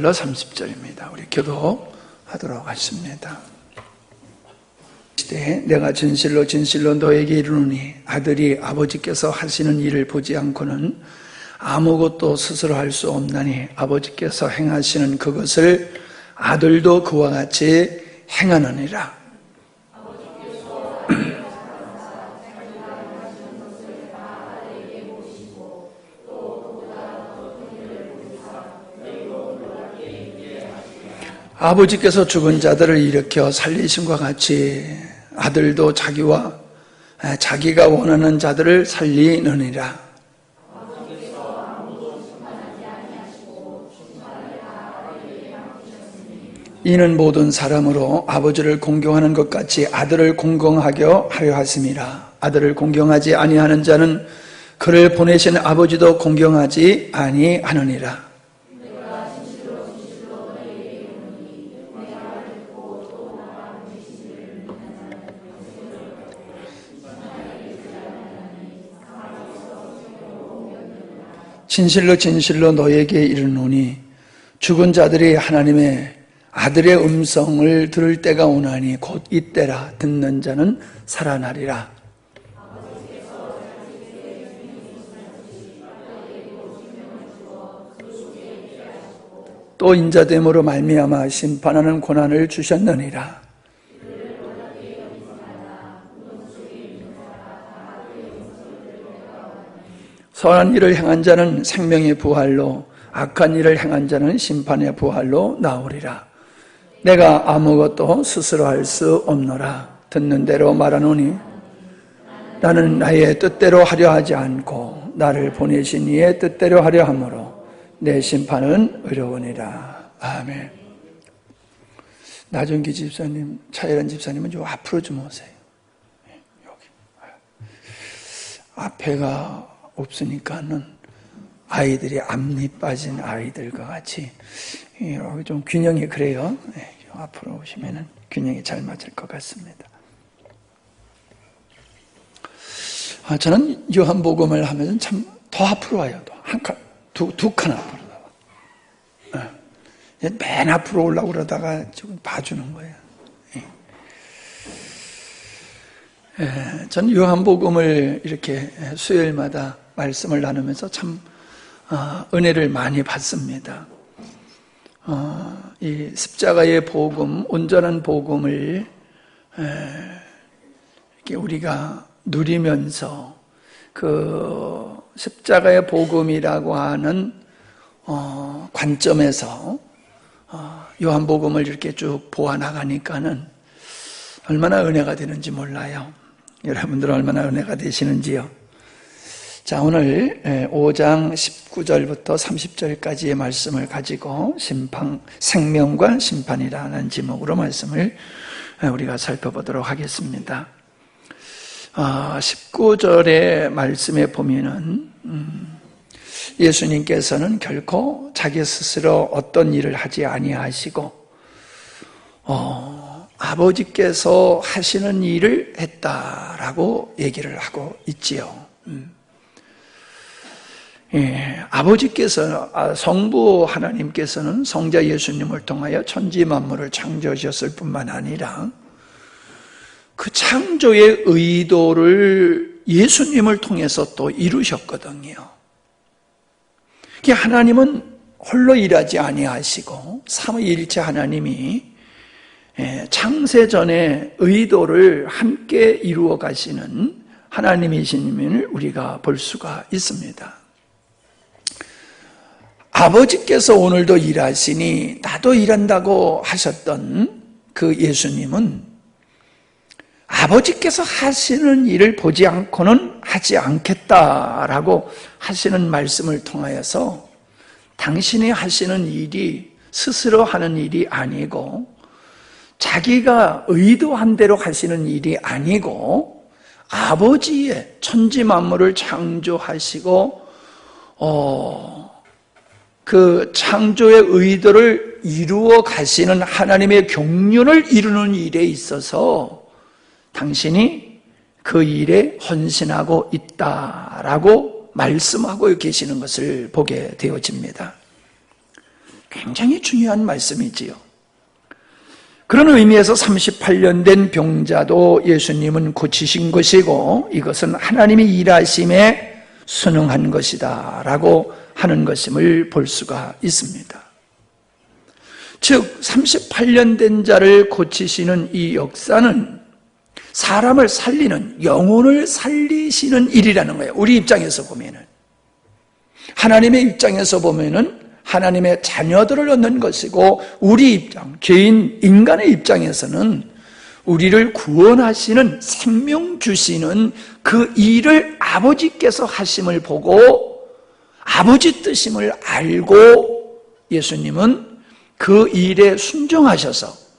30절입니다. 우리 기도하도록 하겠습니다. 시대에 내가 진실로 진실로 너에게 이르노니 아들이 아버지께서 하시는 일을 보지 않고는 아무것도 스스로 할 수 없나니 아버지께서 행하시는 그것을 아들도 그와 같이 행하느니라. 아버지께서 죽은 자들을 일으켜 살리심과 같이 아들도 자기가 원하는 자들을 살리느니라. 이는 모든 사람으로 아버지를 공경하는 것 같이 아들을 공경하게 하려 하심이라. 아들을 공경하지 아니하는 자는 그를 보내신 아버지도 공경하지 아니하느니라. 진실로 진실로 너에게 이르노니 죽은 자들이 하나님의 아들의 음성을 들을 때가 오나니 곧 이때라. 듣는 자는 살아나리라. 또 인자됨으로 말미암아 심판하는 고난을 주셨느니라. 선한 일을 행한 자는 생명의 부활로 악한 일을 행한 자는 심판의 부활로 나오리라. 내가 아무것도 스스로 할 수 없노라. 듣는 대로 말하노니 나는 나의 뜻대로 하려 하지 않고 나를 보내신 이의 뜻대로 하려 하므로 내 심판은 의로우니라. 아멘. 나정기 집사님, 차혜란 집사님은 좀 앞으로 좀 오세요. 여기. 앞에가 없으니까는 아이들이 앞니 빠진 아이들과 같이 여기 좀 균형이 그래요. 네, 앞으로 오시면은 균형이 잘 맞을 것 같습니다. 저는 요한복음을 하면서 참 더 앞으로 와요. 두 칸 앞으로 나와. 맨 앞으로 오려고 그러다가 지금 봐주는 거예요. 저는 요한복음을 이렇게 수요일마다 말씀을 나누면서 참 은혜를 많이 받습니다. 이 십자가의 복음, 온전한 복음을 이렇게 우리가 누리면서 그 십자가의 복음이라고 하는 관점에서 요한복음을 이렇게 쭉 보아나가니까는 얼마나 은혜가 되는지 몰라요. 여러분들 얼마나 은혜가 되시는지요. 자, 오늘 5장 19절부터 30절까지의 말씀을 가지고 생명과 심판이라는 제목으로 말씀을 우리가 살펴보도록 하겠습니다. 19절의 말씀에 보면은 예수님께서는 결코 자기 스스로 어떤 일을 하지 아니하시고 아버지께서 하시는 일을 했다라고 얘기를 하고 있지요. 아버지께서, 성부 하나님께서는 성자 예수님을 통하여 천지 만물을 창조하셨을 뿐만 아니라 그 창조의 의도를 예수님을 통해서 또 이루셨거든요. 하나님은 홀로 일하지 아니하시고 삼위일체 하나님이 창세 전의 의도를 함께 이루어 가시는 하나님이심을 우리가 볼 수가 있습니다. 아버지께서 오늘도 일하시니 나도 일한다고 하셨던 그 예수님은 아버지께서 하시는 일을 보지 않고는 하지 않겠다라고 하시는 말씀을 통하여서 당신이 하시는 일이 스스로 하는 일이 아니고 자기가 의도한 대로 하시는 일이 아니고 아버지의 천지 만물을 창조하시고 그 창조의 의도를 이루어 가시는 하나님의 경륜을 이루는 일에 있어서 당신이 그 일에 헌신하고 있다라고 말씀하고 계시는 것을 보게 되어집니다. 굉장히 중요한 말씀이지요. 그런 의미에서 38년 된 병자도 예수님은 고치신 것이고 이것은 하나님이 일하심에 순응한 것이다 라고 하는 것임을 볼 수가 있습니다. 즉 38년 된 자를 고치시는 이 역사는 사람을 살리는, 영혼을 살리시는 일이라는 거예요. 우리 입장에서 보면은, 하나님의 입장에서 보면은 하나님의 자녀들을 얻는 것이고, 우리 입장, 죄인 인간의 입장에서는 우리를 구원하시는, 생명 주시는 그 일을 아버지께서 하심을 보고 아버지 뜻임을 알고 예수님은 그 일에 순종하셔서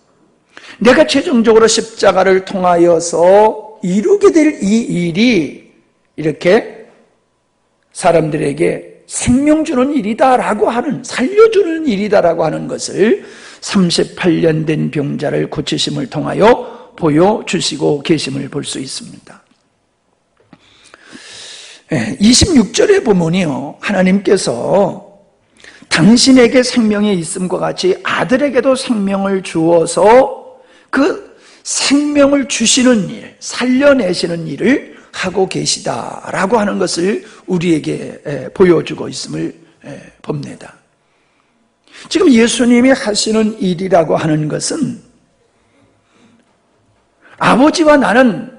내가 최종적으로 십자가를 통하여서 이루게 될 이 일이 이렇게 사람들에게 생명 주는 일이다라고 하는, 살려주는 일이다라고 하는 것을 38년 된 병자를 고치심을 통하여 보여주시고 계심을 볼 수 있습니다. 26절에 보면요, 하나님께서 당신에게 생명이 있음과 같이 아들에게도 생명을 주어서 그 생명을 주시는 일, 살려내시는 일을 하고 계시다라고 하는 것을 우리에게 보여주고 있음을 봅니다. 지금 예수님이 하시는 일이라고 하는 것은 아버지와 나는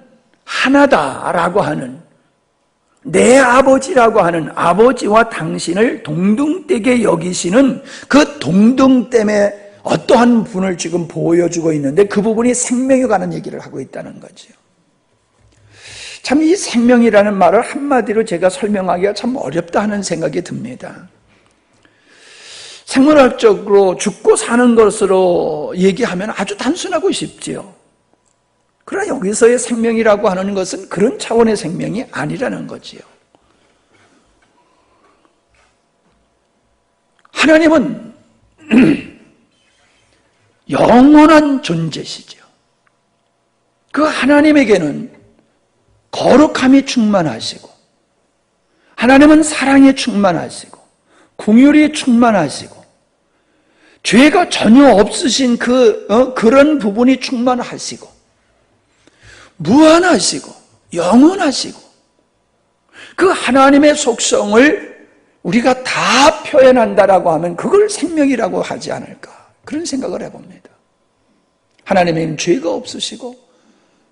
하나다라고 하는, 내 아버지라고 하는 아버지와 당신을 동등되게 여기시는 그 동등됨에 어떠한 분을 지금 보여주고 있는데, 그 부분이 생명에 관한 얘기를 하고 있다는 거죠. 참 이 생명이라는 말을 한마디로 제가 설명하기가 참 어렵다 하는 생각이 듭니다. 생물학적으로 죽고 사는 것으로 얘기하면 아주 단순하고 쉽지요. 그러나 여기서의 생명이라고 하는 것은 그런 차원의 생명이 아니라는 거지요. 하나님은 영원한 존재시죠. 그 하나님에게는 거룩함이 충만하시고, 하나님은 사랑이 충만하시고, 긍휼이 충만하시고, 죄가 전혀 없으신 그런 부분이 충만하시고, 무한하시고, 영원하시고, 그 하나님의 속성을 우리가 다 표현한다라고 하면 그걸 생명이라고 하지 않을까, 그런 생각을 해봅니다. 하나님은 죄가 없으시고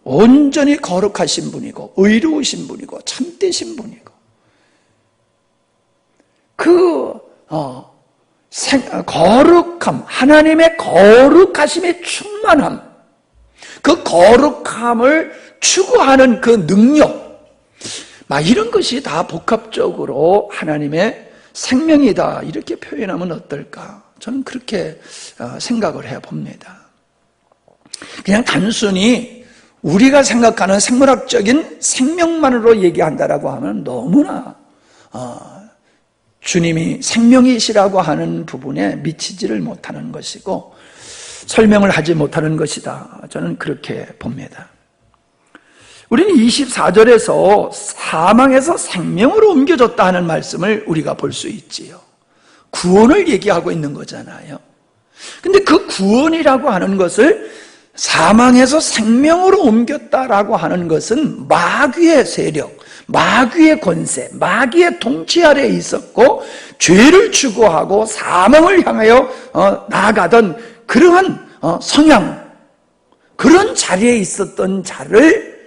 온전히 거룩하신 분이고 의로우신 분이고 참되신 분이고, 그 거룩함, 하나님의 거룩하심의 충만함, 그 거룩함을 추구하는 그 능력, 이런 것이 다 복합적으로 하나님의 생명이다, 이렇게 표현하면 어떨까? 저는 그렇게 생각을 해봅니다. 그냥 단순히 우리가 생각하는 생물학적인 생명만으로 얘기한다라고 하면 너무나 주님이 생명이시라고 하는 부분에 미치지를 못하는 것이고 설명을 하지 못하는 것이다, 저는 그렇게 봅니다. 우리는 24절에서 사망에서 생명으로 옮겨졌다 하는 말씀을 우리가 볼 수 있지요. 구원을 얘기하고 있는 거잖아요. 근데 그 구원이라고 하는 것을 사망에서 생명으로 옮겼다라고 하는 것은 마귀의 세력, 마귀의 권세, 마귀의 통치 아래에 있었고 죄를 추구하고 사망을 향하여 나아가던 그러한 성향, 그런 자리에 있었던 자를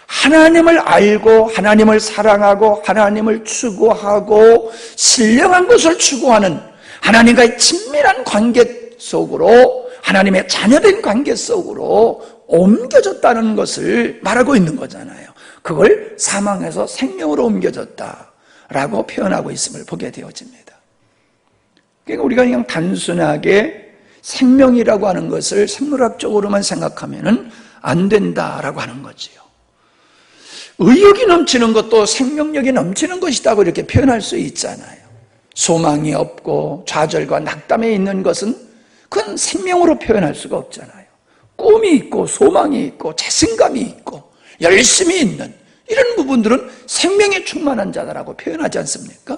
하나님을 알고 하나님을 사랑하고 하나님을 추구하고 신령한 것을 추구하는 하나님과의 친밀한 관계 속으로, 하나님의 자녀된 관계 속으로 옮겨졌다는 것을 말하고 있는 거잖아요. 그걸 사망에서 생명으로 옮겨졌다라고 표현하고 있음을 보게 되어집니다. 그러니까 우리가 그냥 단순하게 생명이라고 하는 것을 생물학적으로만 생각하면은 안 된다라고 하는 거지요. 의욕이 넘치는 것도 생명력이 넘치는 것이라고 이렇게 표현할 수 있잖아요. 소망이 없고 좌절과 낙담에 있는 것은 그건 생명으로 표현할 수가 없잖아요. 꿈이 있고 소망이 있고 자신감이 있고 열심이 있는 이런 부분들은 생명에 충만한 자다라고 표현하지 않습니까?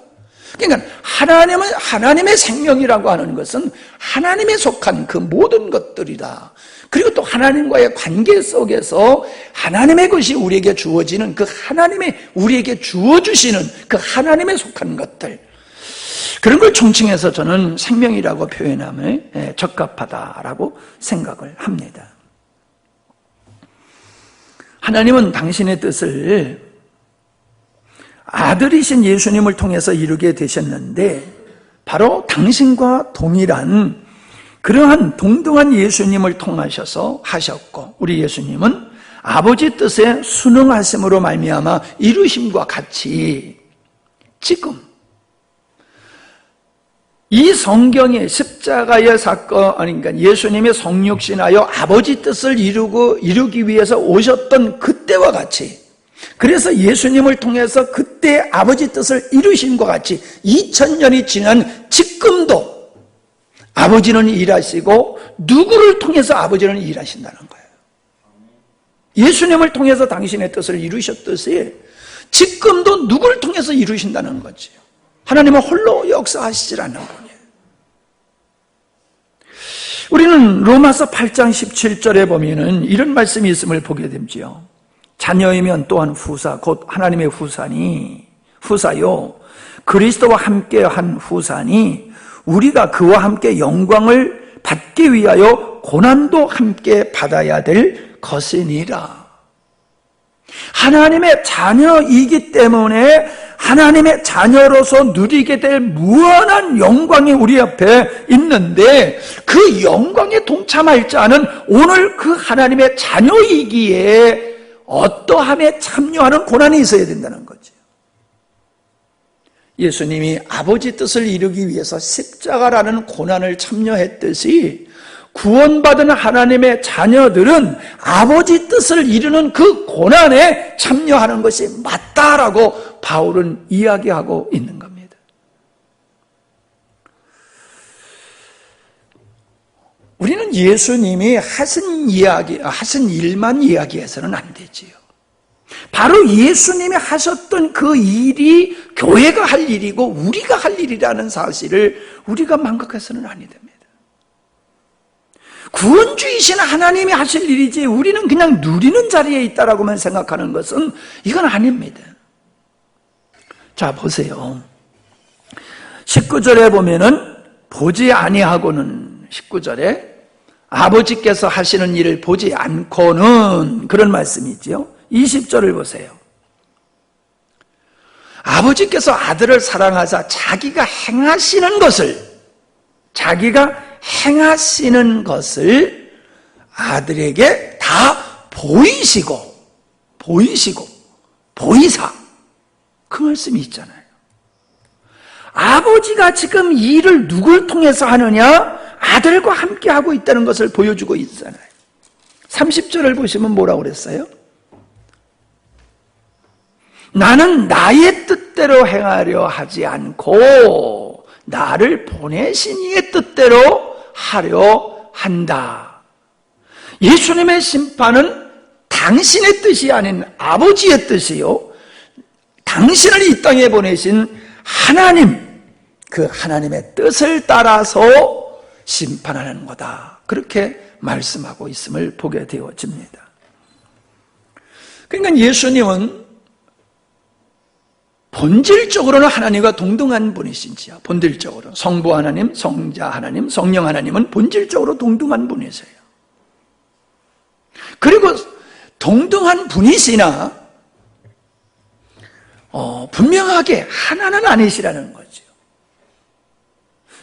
그러니까 하나님은, 하나님의 생명이라고 하는 것은 하나님에 속한 그 모든 것들이다. 그리고 또 하나님과의 관계 속에서 하나님의 것이 우리에게 주어지는 그 하나님의 우리에게 주어주시는 그 하나님에 속한 것들, 그런 걸 총칭해서 저는 생명이라고 표현하면 적합하다라고 생각을 합니다. 하나님은 당신의 뜻을 아들이신 예수님을 통해서 이루게 되셨는데, 바로 당신과 동일한 그러한 동등한 예수님을 통하셔서 하셨고, 우리 예수님은 아버지 뜻에 순응하심으로 말미암아 이루심과 같이 지금 이 성경의 십자가의 사건, 그러니까 예수님의 성육신하여 아버지 뜻을 이루기 위해서 오셨던 그때와 같이, 그래서 예수님을 통해서 그때 아버지 뜻을 이루심과 같이 2000년이 지난 지금도 아버지는 일하시고 누구를 통해서 아버지는 일하신다는 거예요. 예수님을 통해서 당신의 뜻을 이루셨듯이 지금도 누구를 통해서 이루신다는 거죠. 하나님은 홀로 역사하시질 않는 분이에요. 우리는 로마서 8장 17절에 보면은 이런 말씀이 있음을 보게 되지요. 자녀이면 또한 후사, 곧 하나님의 후사요 그리스도와 함께한 후사니 우리가 그와 함께 영광을 받기 위하여 고난도 함께 받아야 될 것이니라. 하나님의 자녀이기 때문에 하나님의 자녀로서 누리게 될 무한한 영광이 우리 앞에 있는데, 그 영광에 동참할 자는 오늘 그 하나님의 자녀이기에 어떠함에 참여하는 고난이 있어야 된다는 거죠. 예수님이 아버지 뜻을 이루기 위해서 십자가라는 고난을 참여했듯이 구원받은 하나님의 자녀들은 아버지 뜻을 이루는 그 고난에 참여하는 것이 맞다라고 바울은 이야기하고 있는 겁니다. 우리는 예수님이 하신 일만 이야기해서는 안 되지요. 바로 예수님이 하셨던 그 일이 교회가 할 일이고 우리가 할 일이라는 사실을 우리가 망각해서는 아니 됩니다. 구원주이신 하나님이 하실 일이지 우리는 그냥 누리는 자리에 있다라고만 생각하는 것은 이건 아닙니다. 자, 보세요. 19절에 보면은 보지 아니하고는, 19절에 아버지께서 하시는 일을 보지 않고는, 그런 말씀이지요. 20절을 보세요. 아버지께서 아들을 사랑하사 자기가 행하시는 것을 아들에게 다 보이사, 그 말씀이 있잖아요. 아버지가 지금 이 일을 누굴 통해서 하느냐? 아들과 함께 하고 있다는 것을 보여주고 있잖아요. 30절을 보시면 뭐라고 그랬어요? 나는 나의 뜻대로 행하려 하지 않고 나를 보내신 이의 뜻대로 하려 한다. 예수님의 심판은 당신의 뜻이 아닌 아버지의 뜻이요, 당신을 이 땅에 보내신 하나님, 그 하나님의 뜻을 따라서 심판하는 거다, 그렇게 말씀하고 있음을 보게 되어집니다. 그러니까 예수님은 본질적으로는 하나님과 동등한 분이신지요. 본질적으로 성부 하나님, 성자 하나님, 성령 하나님은 본질적으로 동등한 분이세요. 그리고 동등한 분이시나 분명하게 하나는 아니시라는 거죠.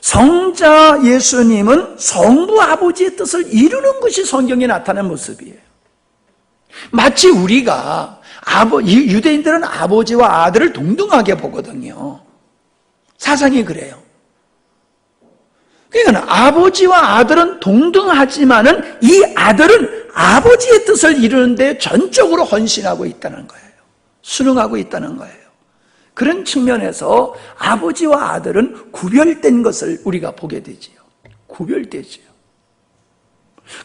성자 예수님은 성부 아버지의 뜻을 이루는 것이 성경에 나타난 모습이에요. 마치 우리가 유대인들은 아버지와 아들을 동등하게 보거든요. 사상이 그래요. 그러니까 아버지와 아들은 동등하지만은 이 아들은 아버지의 뜻을 이루는 데 전적으로 헌신하고 있다는 거예요. 순응하고 있다는 거예요. 그런 측면에서 아버지와 아들은 구별된 것을 우리가 보게 되지요. 구별되지요.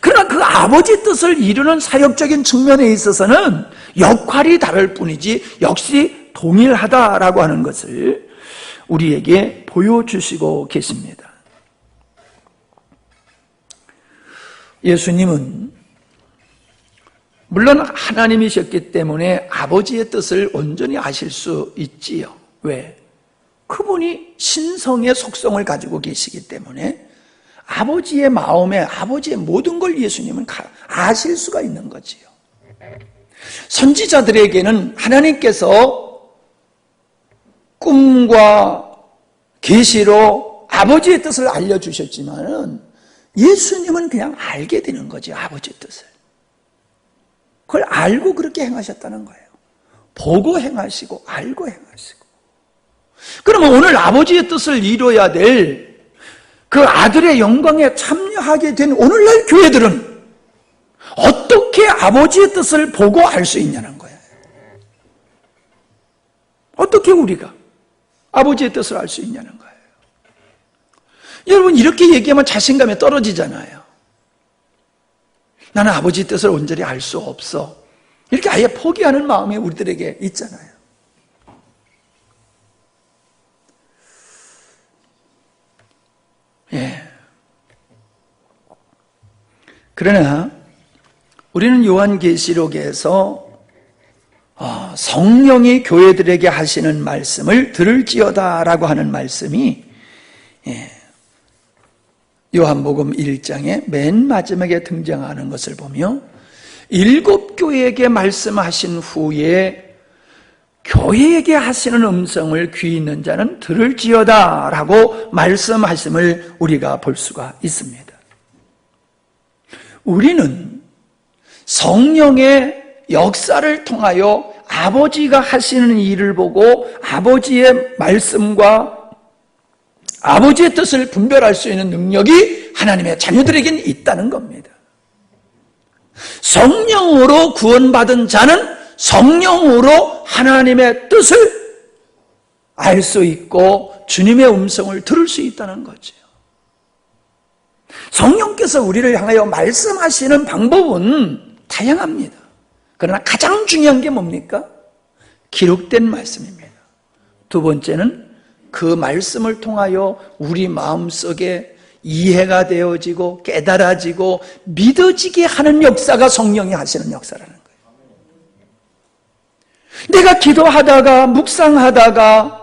그러나 그 아버지 뜻을 이루는 사역적인 측면에 있어서는 역할이 다를 뿐이지 역시 동일하다라고 하는 것을 우리에게 보여주시고 계십니다. 예수님은 물론 하나님이셨기 때문에 아버지의 뜻을 온전히 아실 수 있지요. 왜? 그분이 신성의 속성을 가지고 계시기 때문에 아버지의 마음에 아버지의 모든 걸 예수님은 아실 수가 있는 거지요. 선지자들에게는 하나님께서 꿈과 계시로 아버지의 뜻을 알려주셨지만은 예수님은 그냥 알게 되는 거죠. 아버지의 뜻을. 그걸 알고 그렇게 행하셨다는 거예요. 보고 행하시고 알고 행하시고. 그러면 오늘 아버지의 뜻을 이루어야 될 그 아들의 영광에 참여하게 된 오늘날 교회들은 어떻게 아버지의 뜻을 보고 알 수 있냐는 거예요. 어떻게 우리가 아버지의 뜻을 알 수 있냐는 거예요. 여러분, 이렇게 얘기하면 자신감이 떨어지잖아요. 나는 아버지의 뜻을 온전히 알 수 없어. 이렇게 아예 포기하는 마음이 우리들에게 있잖아요. 예. 그러나 우리는 요한계시록에서 성령이 교회들에게 하시는 말씀을 들을지어다라고 하는 말씀이 요한복음 1장의 맨 마지막에 등장하는 것을 보며 7 교회에게 말씀하신 후에 교회에게 하시는 음성을 귀 있는 자는 들을지어다 라고 말씀하심을 우리가 볼 수가 있습니다. 우리는 성령의 역사를 통하여 아버지가 하시는 일을 보고 아버지의 말씀과 아버지의 뜻을 분별할 수 있는 능력이 하나님의 자녀들에게는 있다는 겁니다. 성령으로 구원받은 자는 성령으로 하나님의 뜻을 알 수 있고 주님의 음성을 들을 수 있다는 거죠. 성령께서 우리를 향하여 말씀하시는 방법은 다양합니다. 그러나 가장 중요한 게 뭡니까? 기록된 말씀입니다. 두 번째는 그 말씀을 통하여 우리 마음속에 이해가 되어지고 깨달아지고 믿어지게 하는 역사가 성령이 하시는 역사라는 거예요. 내가 기도하다가 묵상하다가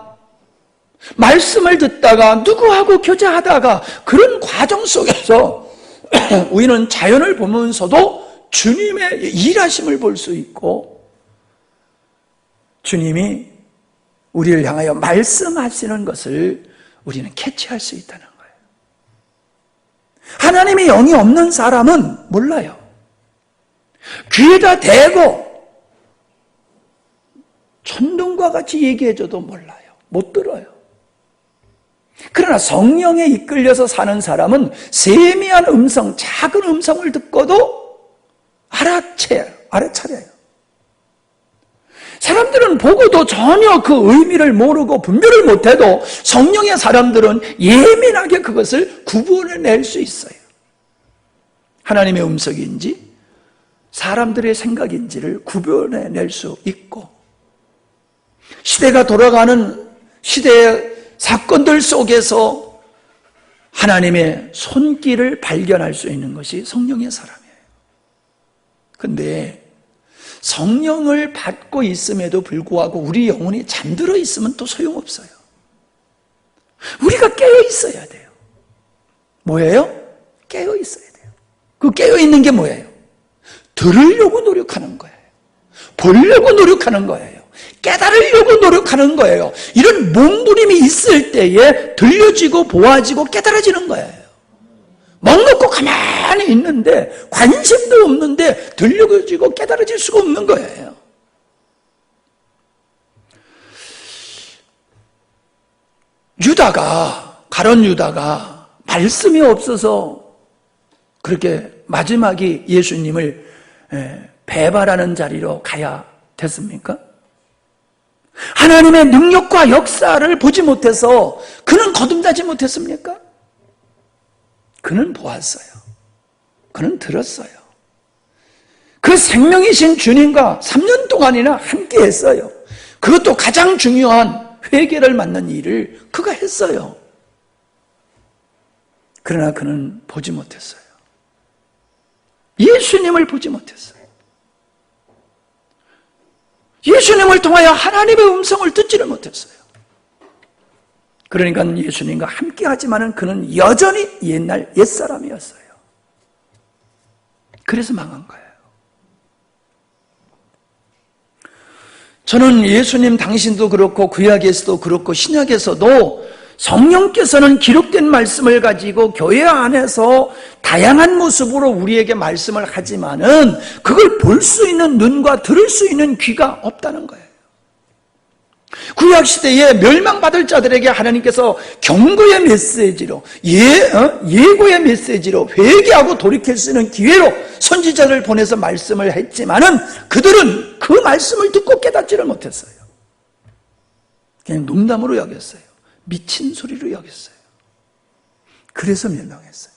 말씀을 듣다가 누구하고 교제하다가 그런 과정 속에서 우리는 자연을 보면서도 주님의 일하심을 볼 수 있고 주님이 우리를 향하여 말씀하시는 것을 우리는 캐치할 수 있다는 거예요. 하나님의 영이 없는 사람은 몰라요. 귀에다 대고 천둥과 같이 얘기해줘도 몰라요. 못 들어요. 그러나 성령에 이끌려서 사는 사람은 세미한 음성, 작은 음성을 듣고도 알아차려요. 사람들은 보고도 전혀 그 의미를 모르고 분별을 못해도 성령의 사람들은 예민하게 그것을 구분해낼 수 있어요. 하나님의 음성인지 사람들의 생각인지를 구분해낼 수 있고 시대가 돌아가는 시대의 사건들 속에서 하나님의 손길을 발견할 수 있는 것이 성령의 사람이에요. 그런데 성령을 받고 있음에도 불구하고 우리 영혼이 잠들어 있으면 또 소용없어요. 우리가 깨어 있어야 돼요. 뭐예요? 깨어 있어야 돼요. 그 깨어 있는 게 뭐예요? 들으려고 노력하는 거예요. 보려고 노력하는 거예요. 깨달으려고 노력하는 거예요. 이런 몸부림이 있을 때에 들려지고 보아지고 깨달아지는 거예요. 멍 놓고 가만히 있는데 관심도 없는데 들려지고 깨달아질 수가 없는 거예요. 가룟 유다가 말씀이 없어서 그렇게 마지막에 예수님을 배발하는 자리로 가야 됐습니까? 하나님의 능력과 역사를 보지 못해서 그는 거듭나지 못했습니까? 그는 보았어요. 그는 들었어요. 그 생명이신 주님과 3년 동안이나 함께 했어요. 그것도 가장 중요한 회개를 맞는 일을 그가 했어요. 그러나 그는 보지 못했어요. 예수님을 보지 못했어요. 예수님을 통하여 하나님의 음성을 듣지를 못했어요. 그러니까 예수님과 함께 하지만은 그는 여전히 옛날 옛사람이었어요. 그래서 망한 거예요. 저는 예수님 당신도 그렇고 구약에서도 그렇고 신약에서도 성령께서는 기록된 말씀을 가지고 교회 안에서 다양한 모습으로 우리에게 말씀을 하지만은 그걸 볼 수 있는 눈과 들을 수 있는 귀가 없다는 거예요. 구약시대에 멸망받을 자들에게 하나님께서 경고의 메시지로 예고의 메시지로 회개하고 돌이킬 수 있는 기회로 선지자를 보내서 말씀을 했지만은 그들은 그 말씀을 듣고 깨닫지를 못했어요. 그냥 농담으로 여겼어요. 미친 소리로 여겼어요. 그래서 멸망했어요.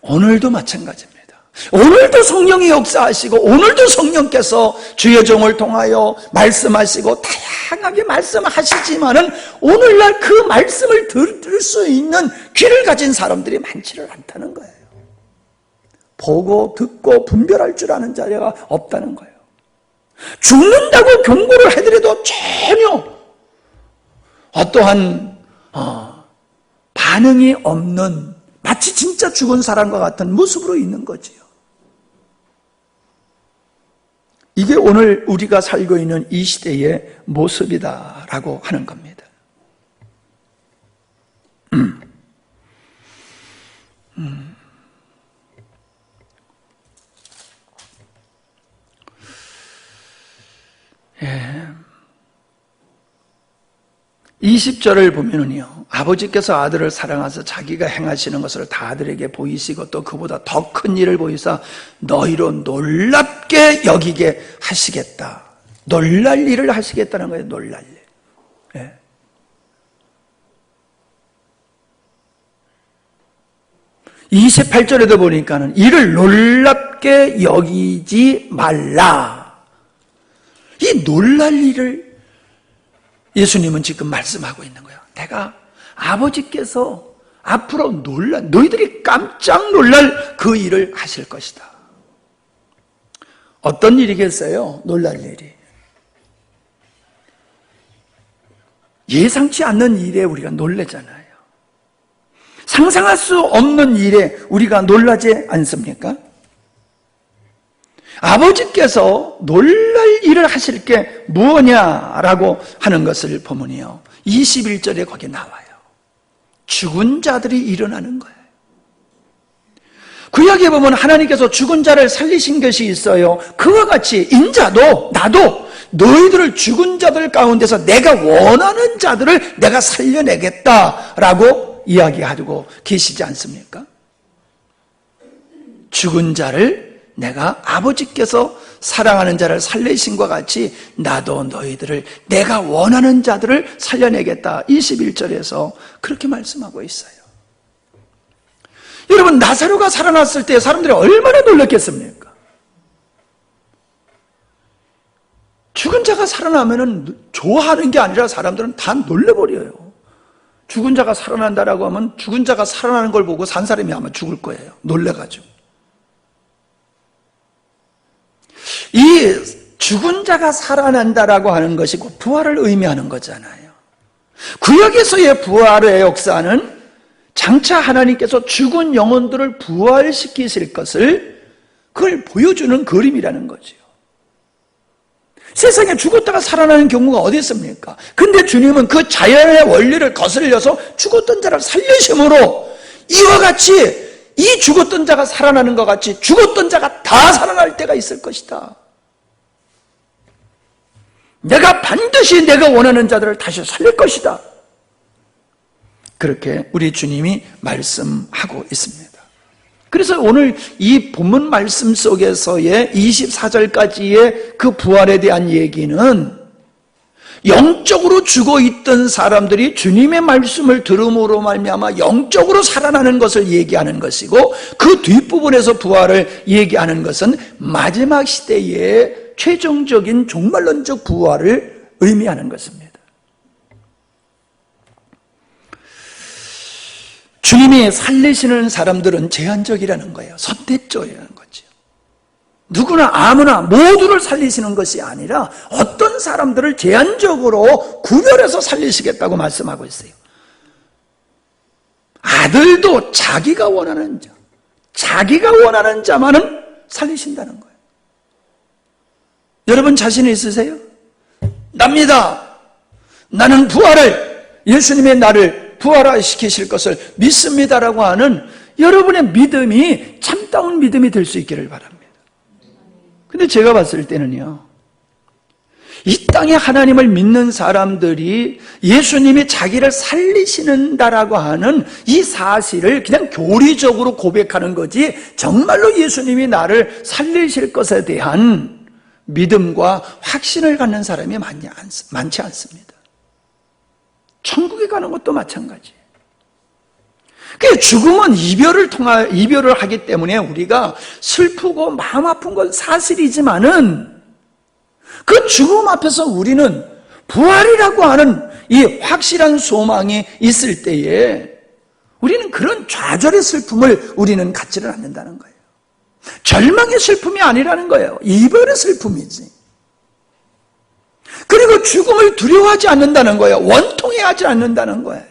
오늘도 마찬가지입니다. 오늘도 성령이 역사하시고 오늘도 성령께서 주의 종을 통하여 말씀하시고 다양하게 말씀하시지만은 오늘날 그 말씀을 들을 수 있는 귀를 가진 사람들이 많지를 않다는 거예요. 보고 듣고 분별할 줄 아는 자가 없다는 거예요. 죽는다고 경고를 해드려도 전혀 어떠한 반응이 없는 마치 진짜 죽은 사람과 같은 모습으로 있는 거지요. 이게 오늘 우리가 살고 있는 이 시대의 모습이다라고 하는 겁니다. 예. 20절을 보면은요, 아버지께서 아들을 사랑하사 자기가 행하시는 것을 다 아들에게 보이시고 또 그보다 더 큰 일을 보이사 너희로 놀랍게 여기게 하시겠다. 놀랄 일을 하시겠다는 거예요. 놀랄 일. 예. (28) 28절에도 보니까는 이를 놀랍게 여기지 말라. 이 놀랄 일을 예수님은 지금 말씀하고 있는 거예요. 내가 아버지께서 앞으로 너희들이 깜짝 놀랄 그 일을 하실 것이다. 어떤 일이겠어요? 놀랄 일이. 예상치 않는 일에 우리가 놀라잖아요. 상상할 수 없는 일에 우리가 놀라지 않습니까? 아버지께서 놀랄 일을 하실 게 무엇냐라고 하는 것을 보면요, 21절에 거기 나와요. 죽은 자들이 일어나는 거예요. 구약에 보면 하나님께서 죽은 자를 살리신 것이 있어요. 그와 같이 인자도 나도 너희들을 죽은 자들 가운데서 내가 원하는 자들을 내가 살려내겠다라고 이야기하고 계시지 않습니까? 죽은 자를 내가 아버지께서 사랑하는 자를 살리신 것 같이 나도 너희들을 내가 원하는 자들을 살려내겠다. 21절에서 그렇게 말씀하고 있어요. 여러분, 나사로가 살아났을 때 사람들이 얼마나 놀랐겠습니까? 죽은 자가 살아나면 좋아하는 게 아니라 사람들은 다 놀래버려요. 죽은 자가 살아난다라고 하면 죽은 자가 살아나는 걸 보고 산 사람이 아마 죽을 거예요. 놀래가지고. 이 죽은 자가 살아난다라고 하는 것이 곧 부활을 의미하는 거잖아요. 구약에서의 부활의 역사는 장차 하나님께서 죽은 영혼들을 부활시키실 것을 그걸 보여주는 그림이라는 거죠. 세상에 죽었다가 살아나는 경우가 어디 있습니까? 근데 주님은 그 자연의 원리를 거슬려서 죽었던 자를 살리심으로 이와 같이 이 죽었던 자가 살아나는 것 같이 죽었던 자가 다 살아날 때가 있을 것이다. 내가 반드시 내가 원하는 자들을 다시 살릴 것이다. 그렇게 우리 주님이 말씀하고 있습니다. 그래서 오늘 이 본문 말씀 속에서의 24절까지의 그 부활에 대한 얘기는 영적으로 죽어있던 사람들이 주님의 말씀을 들음으로 말미암아 영적으로 살아나는 것을 얘기하는 것이고, 그 뒷부분에서 부활을 얘기하는 것은 마지막 시대의 최종적인 종말론적 부활을 의미하는 것입니다. 주님이 살리시는 사람들은 제한적이라는 거예요. 선택적이라는 거죠. 누구나 아무나 모두를 살리시는 것이 아니라 어떤 사람들을 제한적으로 구별해서 살리시겠다고 말씀하고 있어요. 아들도 자기가 원하는 자만은 살리신다는 거예요. 여러분 자신이 있으세요? 납니다. 나는 예수님의 나를 부활시키실 것을 믿습니다라고 하는 여러분의 믿음이 참다운 믿음이 될 수 있기를 바랍니다. 근데 제가 봤을 때는요, 이 땅에 하나님을 믿는 사람들이 예수님이 자기를 살리시는다라고 하는 이 사실을 그냥 교리적으로 고백하는 거지, 정말로 예수님이 나를 살리실 것에 대한 믿음과 확신을 갖는 사람이 많지 않습니다. 천국에 가는 것도 마찬가지예요. 죽음은 이별을 하기 때문에 우리가 슬프고 마음 아픈 건 사실이지만은 그 죽음 앞에서 우리는 부활이라고 하는 이 확실한 소망이 있을 때에 우리는 그런 좌절의 슬픔을 우리는 갖지를 않는다는 거예요. 절망의 슬픔이 아니라는 거예요. 이별의 슬픔이지. 그리고 죽음을 두려워하지 않는다는 거예요. 원통해하지 않는다는 거예요.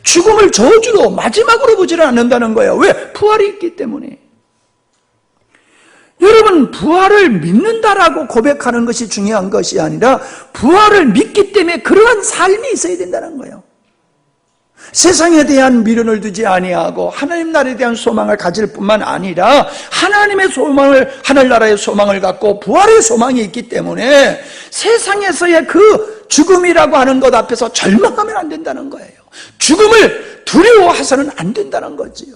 죽음을 저주로 마지막으로 보지를 않는다는 거예요. 왜? 부활이 있기 때문에. 여러분, 부활을 믿는다라고 고백하는 것이 중요한 것이 아니라 부활을 믿기 때문에 그러한 삶이 있어야 된다는 거예요. 세상에 대한 미련을 두지 아니하고 하나님 나라에 대한 소망을 가질 뿐만 아니라 하나님의 소망을, 하늘나라의 소망을 갖고 부활의 소망이 있기 때문에 세상에서의 그 죽음이라고 하는 것 앞에서 절망하면 안 된다는 거예요. 죽음을 두려워해서는 안 된다는 거지요.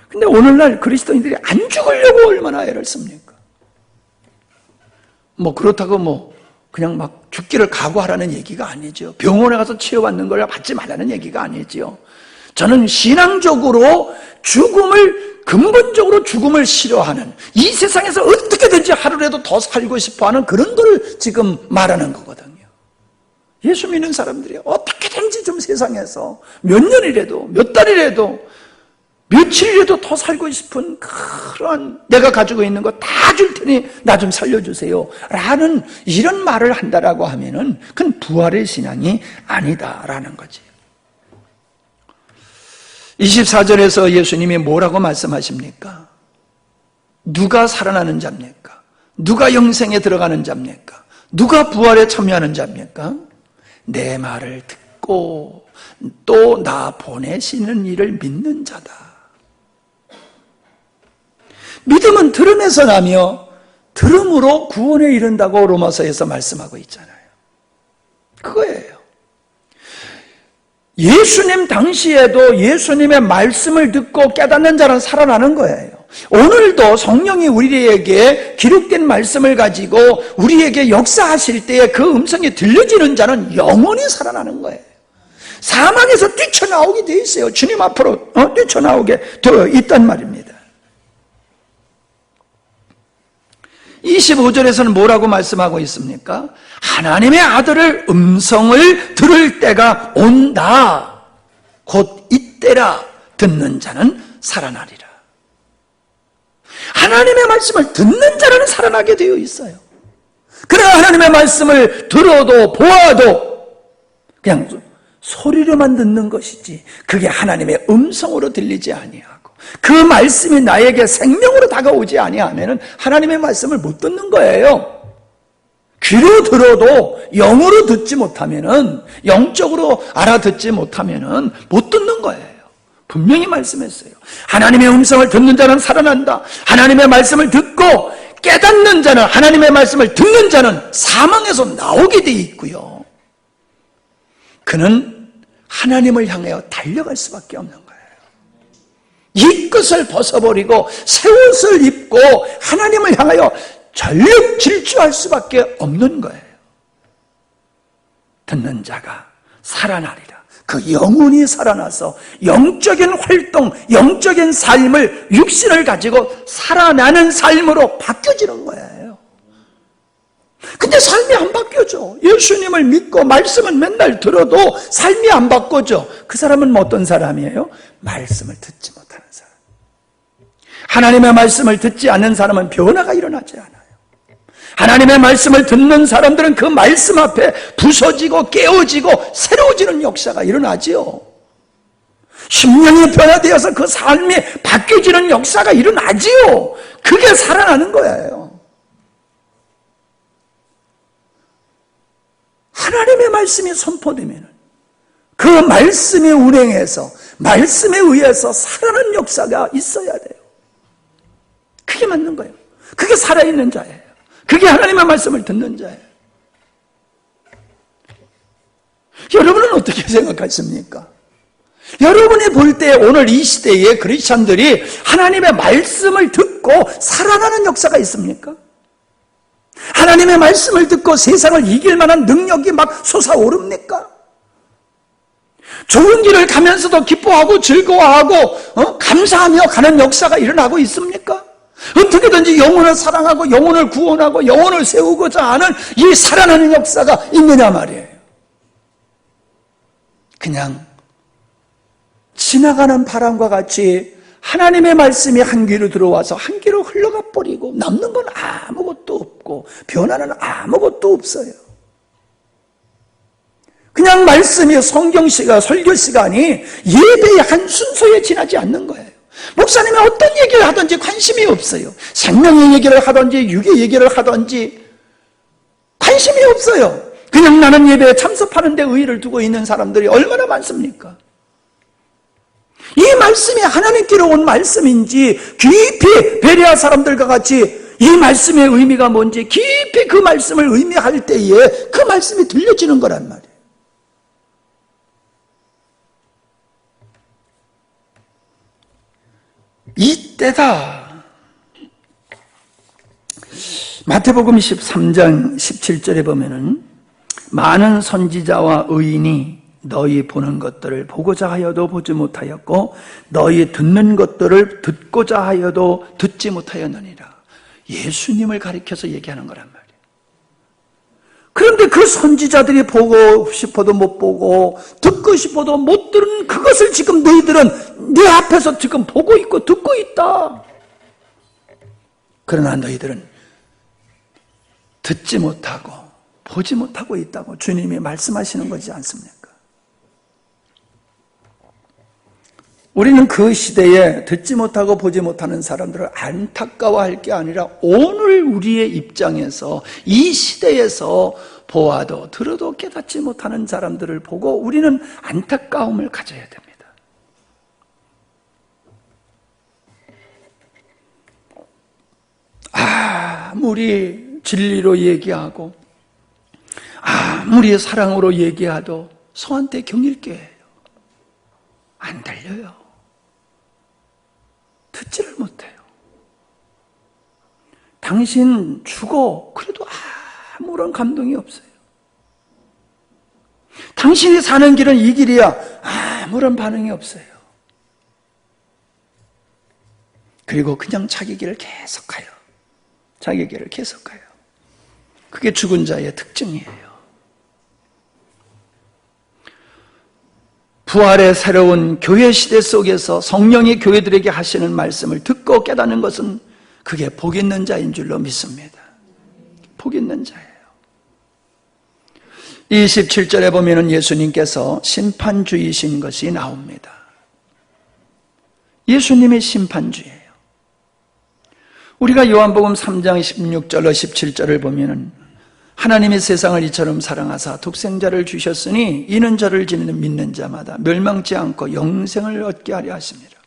근데 오늘날 그리스도인들이 안 죽으려고 얼마나 애를 씁니까? 그렇다고 그냥 막 죽기를 각오하라는 얘기가 아니죠. 병원에 가서 치료받는 걸 받지 말라는 얘기가 아니죠. 저는 신앙적으로 근본적으로 죽음을 싫어하는, 이 세상에서 어떻게든지 하루라도 더 살고 싶어하는 그런 걸 지금 말하는 거거든요. 예수 믿는 사람들이 어떻게든지 좀 세상에서 몇 년이라도, 몇 달이라도, 며칠이라도 더 살고 싶은 그런, 내가 가지고 있는 거 다 줄 테니 나 좀 살려주세요 라는 이런 말을 한다라고 하면은 그건 부활의 신앙이 아니다라는 거지. 24절에서 예수님이 뭐라고 말씀하십니까? 누가 살아나는 자입니까? 누가 영생에 들어가는 자입니까? 누가 부활에 참여하는 자입니까? 내 말을 듣고 또 나 보내시는 이를 믿는 자다. 믿음은 들음에서 나며 들음으로 구원에 이른다고 로마서에서 말씀하고 있잖아요. 그거예요. 예수님 당시에도 예수님의 말씀을 듣고 깨닫는 자는 살아나는 거예요. 오늘도 성령이 우리에게 기록된 말씀을 가지고 우리에게 역사하실 때에 그 음성이 들려지는 자는 영원히 살아나는 거예요. 사망에서 뛰쳐나오게 돼 있어요. 주님 앞으로 뛰쳐나오게 되어 있단 말입니다. 25절에서는 뭐라고 말씀하고 있습니까? 하나님의 아들을 음성을 들을 때가 온다. 곧 이때라. 듣는 자는 살아나리라. 하나님의 말씀을 듣는 자는 살아나게 되어 있어요. 그러나 하나님의 말씀을 들어도 보아도 그냥 소리로만 듣는 것이지 그게 하나님의 음성으로 들리지 아니하고 그 말씀이 나에게 생명으로 다가오지 아니하면 하나님의 말씀을 못 듣는 거예요. 귀로 들어도 영으로 듣지 못하면은, 영적으로 알아듣지 못하면은 못 듣는 거예요. 분명히 말씀했어요. 하나님의 음성을 듣는 자는 살아난다. 하나님의 말씀을 듣고 깨닫는 자는, 하나님의 말씀을 듣는 자는 사망에서 나오게 돼 있고요. 그는 하나님을 향하여 달려갈 수밖에 없는 거예요. 이 것을 벗어버리고 새 옷을 입고 하나님을 향하여 전력 질주할 수밖에 없는 거예요. 듣는 자가 살아나리라. 그 영혼이 살아나서 영적인 활동, 영적인 삶을, 육신을 가지고 살아나는 삶으로 바뀌어질 바뀌어지는 거예요. 근데 삶이 안 바뀌어져. 예수님을 믿고 말씀을 맨날 들어도 삶이 안 바뀌어져. 그 사람은 어떤 사람이에요? 말씀을 듣지 못하는 사람. 하나님의 말씀을 듣지 않는 사람은 변화가 일어나지 않아요. 하나님의 말씀을 듣는 사람들은 그 말씀 앞에 부서지고 깨어지고 새로워지는 역사가 일어나지요. 심령이 변화되어서 그 삶이 바뀌어지는 역사가 일어나지요. 그게 살아나는 거예요. 하나님의 말씀이 선포되면 그 말씀이 운행해서 말씀에 의해서 살아나는 역사가 있어야 돼요. 그게 맞는 거예요. 그게 살아있는 자예요. 그게 하나님의 말씀을 듣는 자예요. 여러분은 어떻게 생각하십니까? 여러분이 볼 때 오늘 이 시대에 크리스찬들이 하나님의 말씀을 듣고 살아나는 역사가 있습니까? 하나님의 말씀을 듣고 세상을 이길 만한 능력이 막 솟아오릅니까? 좋은 길을 가면서도 기뻐하고 즐거워하고 감사하며 가는 역사가 일어나고 있습니까? 어떻게든지 영혼을 사랑하고 영혼을 구원하고 영혼을 세우고자 하는 이 살아나는 역사가 있느냐 말이에요. 그냥 지나가는 바람과 같이 하나님의 말씀이 한 귀로 들어와서 한 귀로 흘러가 버리고 남는 건 아무것도 없고 변화는 아무것도 없어요. 그냥 말씀이 성경 시간, 설교 시간이 예배의 한 순서에 지나지 않는 거예요. 목사님이 어떤 얘기를 하든지 관심이 없어요. 생명의 얘기를 하든지 육의 얘기를 하든지 관심이 없어요. 그냥 나는 예배에 참석하는 데 의의를 두고 있는 사람들이 얼마나 많습니까? 이 말씀이 하나님께로 온 말씀인지 깊이 베레아 사람들과 같이 이 말씀의 의미가 뭔지 깊이 그 말씀을 의미할 때에 그 말씀이 들려지는 거란 말이에요. 이때다. 마태복음 13장 17절에 보면은 많은 선지자와 의인이 너희 보는 것들을 보고자 하여도 보지 못하였고 너희 듣는 것들을 듣고자 하여도 듣지 못하였느니라. 예수님을 가리켜서 얘기하는 거란 말이에요. 그런데 그 선지자들이 보고 싶어도 못 보고 듣고 싶어도 못 들은 그것을 지금 너희들은 네 앞에서 지금 보고 있고 듣고 있다. 그러나 너희들은 듣지 못하고 보지 못하고 있다고 주님이 말씀하시는 거지 않습니까? 우리는 그 시대에 듣지 못하고 보지 못하는 사람들을 안타까워할 게 아니라 오늘 우리의 입장에서 이 시대에서 보아도 들어도 깨닫지 못하는 사람들을 보고 우리는 안타까움을 가져야 됩니다. 아무리 진리로 얘기하고 아무리 사랑으로 얘기해도 소한테 경일게예요. 안 들려요. 듣지를 못해요. 당신 죽어. 그래도 아무런 감동이 없어요. 당신이 사는 길은 이 길이야. 아무런 반응이 없어요. 그리고 그냥 자기 길을 계속 가요. 자기 길을 계속 가요. 그게 죽은 자의 특징이에요. 부활의 새로운 교회 시대 속에서 성령이 교회들에게 하시는 말씀을 듣고 깨닫는 것은 그게 복 있는 자인 줄로 믿습니다. 복 있는 자예요. 27절에 보면 예수님께서 심판주이신 것이 나옵니다. 예수님의 심판주예요. 우리가 요한복음 3장 16절로 17절을 보면 하나님이 세상을 이처럼 사랑하사 독생자를 주셨으니 이는 저를 믿는 자마다 멸망치 않고 영생을 얻게 하려 하십니다.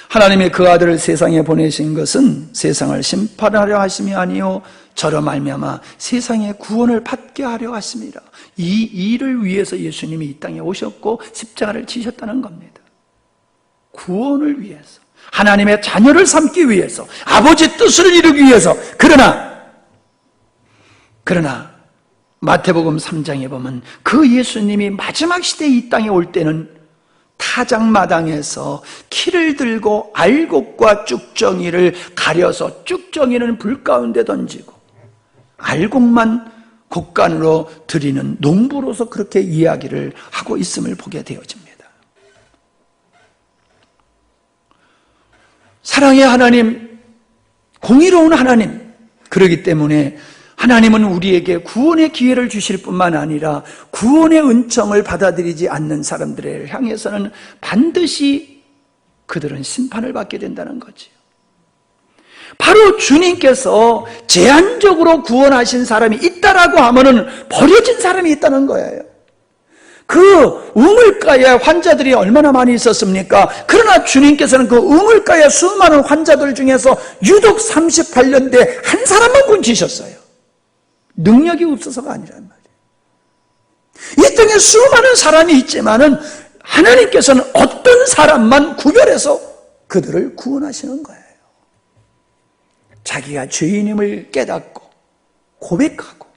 하나님이 그 아들을 세상에 보내신 것은 세상을 심판하려 하심이 아니요 저로 말미암아 세상의 구원을 받게 하려 하십니다. 이 일을 위해서 예수님이 이 땅에 오셨고 십자가를 지셨다는 겁니다. 구원을 위해서, 하나님의 자녀를 삼기 위해서, 아버지 뜻을 이루기 위해서. 그러나 마태복음 3장에 보면 그 예수님이 마지막 시대에 이 땅에 올 때는 다 사장마당에서 키를 들고 알곡과 쭉정이를 가려서 쭉정이는 불 가운데 던지고 알곡만 곡간으로 드리는 농부로서 그렇게 이야기를 하고 있음을 보게 되어집니다. 사랑의 하나님, 공의로운 하나님, 그렇기 때문에 하나님은 우리에게 구원의 기회를 주실 뿐만 아니라 구원의 은총을 받아들이지 않는 사람들을 향해서는 반드시 그들은 심판을 받게 된다는 거지요. 바로 주님께서 제한적으로 구원하신 사람이 있다라고 하면은 버려진 사람이 있다는 거예요. 그 우물가에 환자들이 얼마나 많이 있었습니까? 그러나 주님께서는 그 우물가에 수많은 환자들 중에서 유독 38년대 한 사람만 건지셨어요. 능력이 없어서가 아니란 말이에요. 이 땅에 수많은 사람이 있지만은 하나님께서는 어떤 사람만 구별해서 그들을 구원하시는 거예요. 자기가 죄인임을 깨닫고 고백하고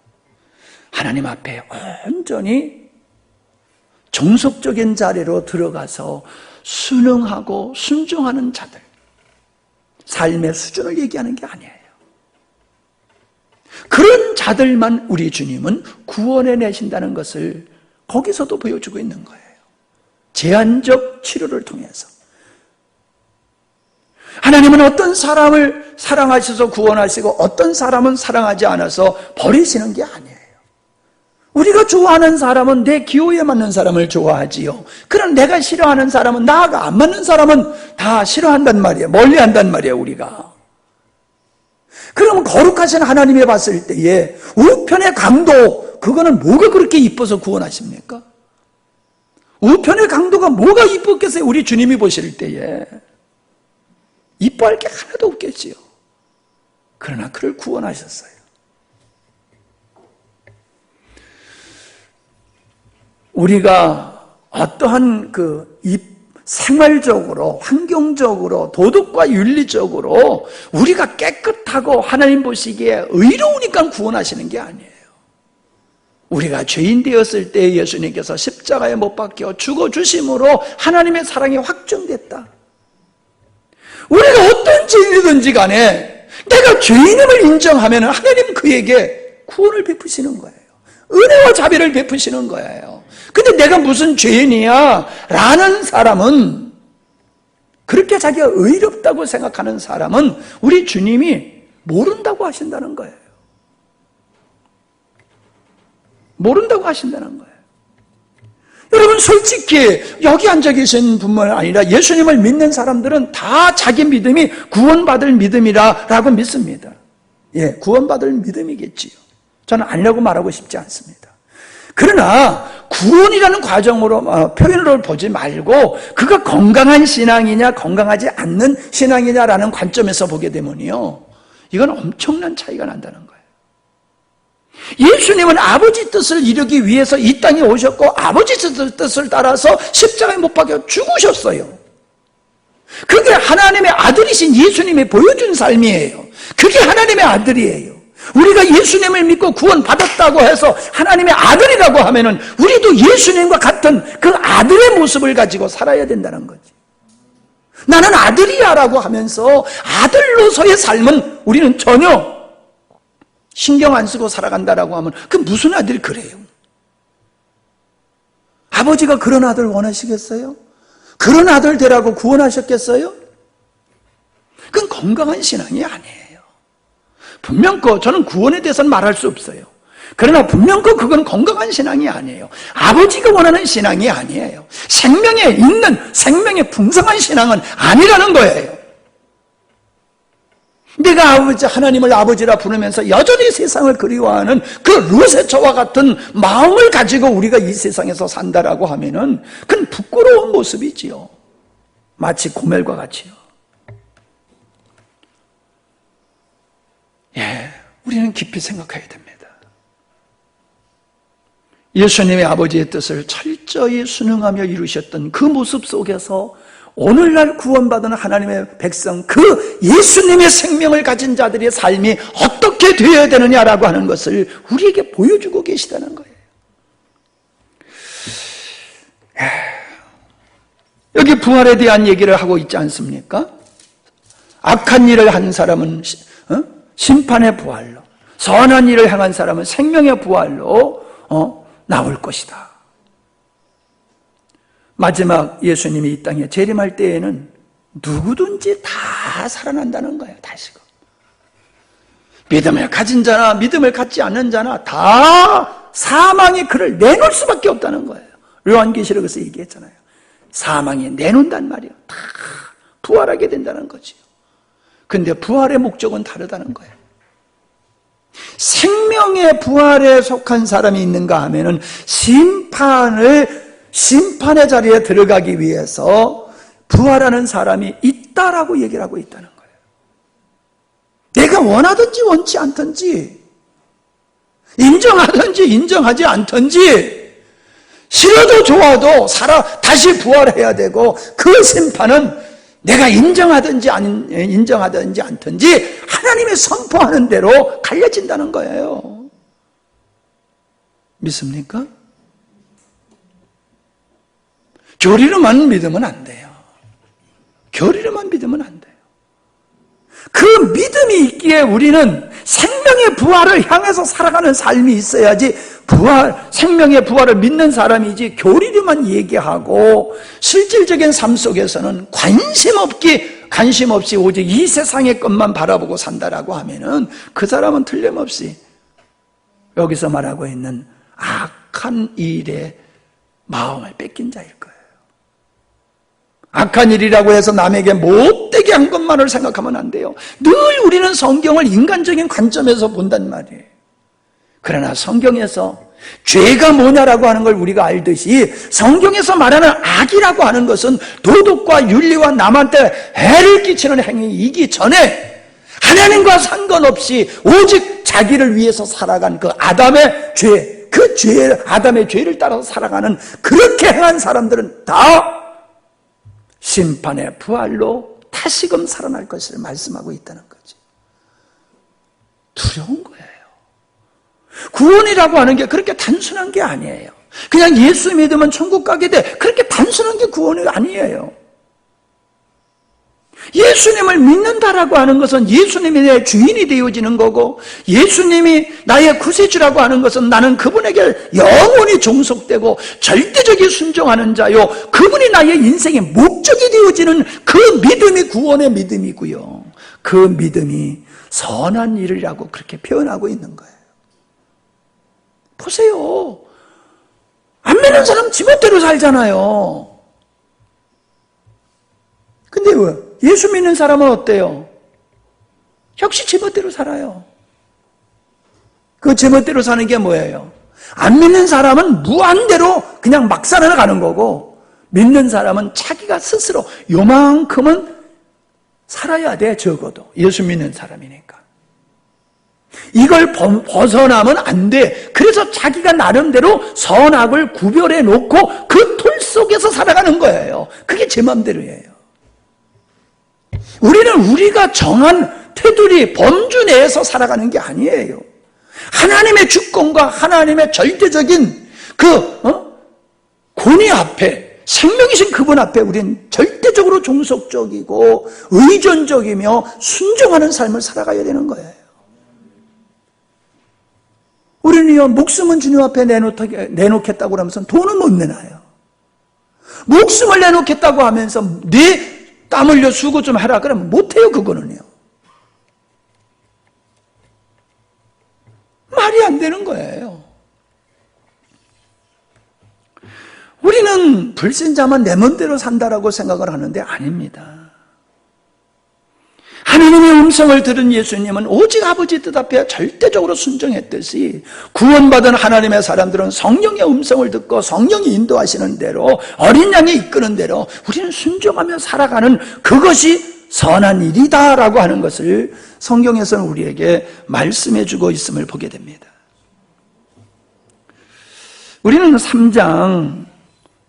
하나님 앞에 온전히 정석적인 자리로 들어가서 순응하고 순종하는 자들, 삶의 수준을 얘기하는 게 아니에요. 그런 자들만 우리 주님은 구원해 내신다는 것을 거기서도 보여주고 있는 거예요. 제한적 치료를 통해서 하나님은 어떤 사람을 사랑하셔서 구원하시고 어떤 사람은 사랑하지 않아서 버리시는 게 아니에요. 우리가 좋아하는 사람은 내 기호에 맞는 사람을 좋아하지요. 그럼 내가 싫어하는 사람은, 나가 안 맞는 사람은 다 싫어한단 말이에요. 멀리한단 말이에요, 우리가. 그러면 거룩하신 하나님이 봤을 때에 우편의 강도, 그거는 뭐가 그렇게 이뻐서 구원하십니까? 우편의 강도가 뭐가 이뻤겠어요? 우리 주님이 보실 때에 이뻐할 게 하나도 없겠지요. 그러나 그를 구원하셨어요. 우리가 어떠한 생활적으로, 환경적으로, 도덕과 윤리적으로 우리가 깨끗하고 하나님 보시기에 의로우니까 구원하시는 게 아니에요. 우리가 죄인 되었을 때 예수님께서 십자가에 못 박혀 죽어주심으로 하나님의 사랑이 확정됐다. 우리가 어떤 죄인이든지 간에 내가 죄인임을 인정하면 하나님은 그에게 구원을 베푸시는 거예요. 은혜와 자비를 베푸시는 거예요. 근데 내가 무슨 죄인이야? 라는 사람은, 그렇게 자기가 의롭다고 생각하는 사람은 우리 주님이 모른다고 하신다는 거예요. 모른다고 하신다는 거예요. 여러분, 솔직히 여기 앉아 계신 분만 아니라 예수님을 믿는 사람들은 다 자기 믿음이 구원받을 믿음이라고 믿습니다. 예, 구원받을 믿음이겠지요. 저는 아니라고 말하고 싶지 않습니다. 그러나 구원이라는 과정으로 표현으로 보지 말고 그가 건강한 신앙이냐 건강하지 않는 신앙이냐라는 관점에서 보게 되면요, 이건 엄청난 차이가 난다는 거예요. 예수님은 아버지 뜻을 이루기 위해서 이 땅에 오셨고 아버지 뜻을 따라서 십자가에 못 박혀 죽으셨어요. 그게 하나님의 아들이신 예수님이 보여준 삶이에요. 그게 하나님의 아들이에요. 우리가 예수님을 믿고 구원받았다고 해서 하나님의 아들이라고 하면은 우리도 예수님과 같은 그 아들의 모습을 가지고 살아야 된다는 거지. 나는 아들이야 라고 하면서 아들로서의 삶은 우리는 전혀 신경 안 쓰고 살아간다라고 하면 그 무슨 아들이 그래요? 아버지가 그런 아들 원하시겠어요? 그런 아들 되라고 구원하셨겠어요? 그건 건강한 신앙이 아니에요. 분명코 저는 구원에 대해서는 말할 수 없어요. 그러나 분명코 그건 건강한 신앙이 아니에요. 아버지가 원하는 신앙이 아니에요. 생명에 있는, 생명에 풍성한 신앙은 아니라는 거예요. 내가 하나님을 아버지라 부르면서 여전히 세상을 그리워하는 그 루세처와 같은 마음을 가지고 우리가 이 세상에서 산다라고 하면은 그건 부끄러운 모습이지요. 마치 고멜과 같이요. 예, 우리는 깊이 생각해야 됩니다. 예수님의 아버지의 뜻을 철저히 순응하며 이루셨던 그 모습 속에서 오늘날 구원받은 하나님의 백성, 그 예수님의 생명을 가진 자들의 삶이 어떻게 되어야 되느냐라고 하는 것을 우리에게 보여주고 계시다는 거예요. 여기 부활에 대한 얘기를 하고 있지 않습니까? 악한 일을 한 사람은 심판의 부활로, 선한 일을 행한 사람은 생명의 부활로 나올 것이다. 마지막 예수님이 이 땅에 재림할 때에는 누구든지 다 살아난다는 거예요. 다시금. 믿음을 가진 자나 믿음을 갖지 않는 자나 다 사망이 그를 내놓을 수밖에 없다는 거예요. 요한계시록에서 얘기했잖아요. 사망이 내놓는단 말이에요. 다 부활하게 된다는 거지요. 근데 부활의 목적은 다르다는 거예요. 생명의 부활에 속한 사람이 있는가 하면은 심판의 자리에 들어가기 위해서 부활하는 사람이 있다라고 얘기를 하고 있다는 거예요. 내가 원하든지 원치 않든지, 인정하든지 인정하지 않든지, 싫어도 좋아도 다시 부활해야 되고, 그 심판은 내가 인정하든지 않든지 하나님이 선포하는 대로 갈려진다는 거예요. 믿습니까? 교리로만 믿으면 안 돼요. 교리로만 믿으면 안 돼요. 그 믿음이 있기에 우리는 생명의 부활을 향해서 살아가는 삶이 있어야지, 생명의 부활을 믿는 사람이지 교리로만 얘기하고 실질적인 삶 속에서는 관심 없이 오직 이 세상의 것만 바라보고 산다라고 하면은 그 사람은 틀림없이 여기서 말하고 있는 악한 일에 마음을 뺏긴 자일 거예요. 악한 일이라고 해서 남에게 못되게 한 것만을 생각하면 안 돼요. 늘 우리는 성경을 인간적인 관점에서 본단 말이에요. 그러나 성경에서 죄가 뭐냐라고 하는 걸 우리가 알듯이 성경에서 말하는 악이라고 하는 것은 도덕과 윤리와 남한테 해를 끼치는 행위이기 전에 하나님과 상관없이 오직 자기를 위해서 살아간 그 아담의 죄를 따라서 살아가는, 그렇게 행한 사람들은 다 심판의 부활로 다시금 살아날 것을 말씀하고 있다는 거죠. 두려운 거예요. 구원이라고 하는 게 그렇게 단순한 게 아니에요. 그냥 예수 믿으면 천국 가게 돼, 그렇게 단순한 게 구원이 아니에요. 예수님을 믿는다라고 하는 것은 예수님이 내 주인이 되어지는 거고, 예수님이 나의 구세주라고 하는 것은 나는 그분에게 영원히 종속되고 절대적인 순종하는 자요, 그분이 나의 인생의 목적이 되어지는 그 믿음이 구원의 믿음이고요, 그 믿음이 선한 일이라고 그렇게 표현하고 있는 거예요. 보세요. 안 믿는 사람 지멋대로 살잖아요. 근데 왜? 예수 믿는 사람은 어때요? 역시 제멋대로 살아요. 그 제멋대로 사는 게 뭐예요? 안 믿는 사람은 무한대로 그냥 막 살아가는 거고, 믿는 사람은 자기가 스스로 요만큼은 살아야 돼. 적어도 예수 믿는 사람이니까. 이걸 벗어나면 안 돼. 그래서 자기가 나름대로 선악을 구별해 놓고 그 틀 속에서 살아가는 거예요. 그게 제 맘대로예요. 우리는 우리가 정한 테두리, 범주 내에서 살아가는 게 아니에요. 하나님의 주권과 하나님의 절대적인 권위 앞에, 생명이신 그분 앞에 우리는 절대적으로 종속적이고 의존적이며 순종하는 삶을 살아가야 되는 거예요. 우리는요, 목숨은 주님 앞에 내놓겠다고 하면서 돈은 못 내놔요. 목숨을 내놓겠다고 하면서 네 땀 흘려 수고 좀 해라 그러면 못해요. 그거는요, 말이 안 되는 거예요. 우리는 불신자만 내 멋대로 산다라고 생각을 하는데 아닙니다. 하나님의 음성을 들은 예수님은 오직 아버지 뜻 앞에 절대적으로 순종했듯이, 구원받은 하나님의 사람들은 성령의 음성을 듣고 성령이 인도하시는 대로, 어린 양이 이끄는 대로 우리는 순종하며 살아가는, 그것이 선한 일이다라고 하는 것을 성경에서는 우리에게 말씀해 주고 있음을 보게 됩니다. 우리는 3장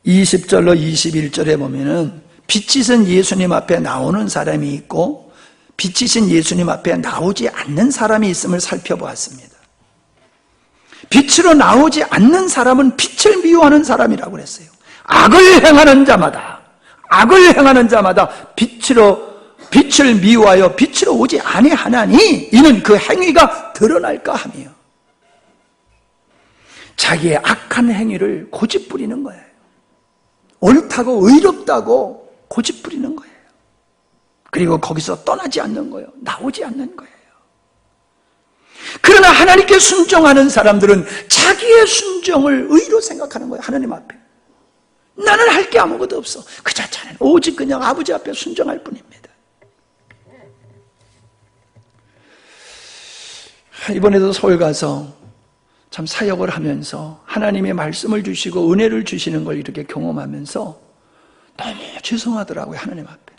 20절로 21절에 보면은 빛이신 예수님 앞에 나오는 사람이 있고 빛이신 예수님 앞에 나오지 않는 사람이 있음을 살펴보았습니다. 빛으로 나오지 않는 사람은 빛을 미워하는 사람이라고 그랬어요. 악을 행하는 자마다, 악을 행하는 자마다 빛을 미워하여 빛으로 오지 아니하나니 이는 그 행위가 드러날까 하며 자기의 악한 행위를 고집부리는 거예요. 옳다고 의롭다고 고집부리는 거예요. 그리고 거기서 떠나지 않는 거예요. 나오지 않는 거예요. 그러나 하나님께 순종하는 사람들은 자기의 순종을 의로 생각하는 거예요. 하나님 앞에 나는 할 게 아무것도 없어. 그 자체는 오직 그냥 아버지 앞에 순종할 뿐입니다. 이번에도 서울 가서 참 사역을 하면서 하나님의 말씀을 주시고 은혜를 주시는 걸 이렇게 경험하면서 너무 죄송하더라고요. 하나님 앞에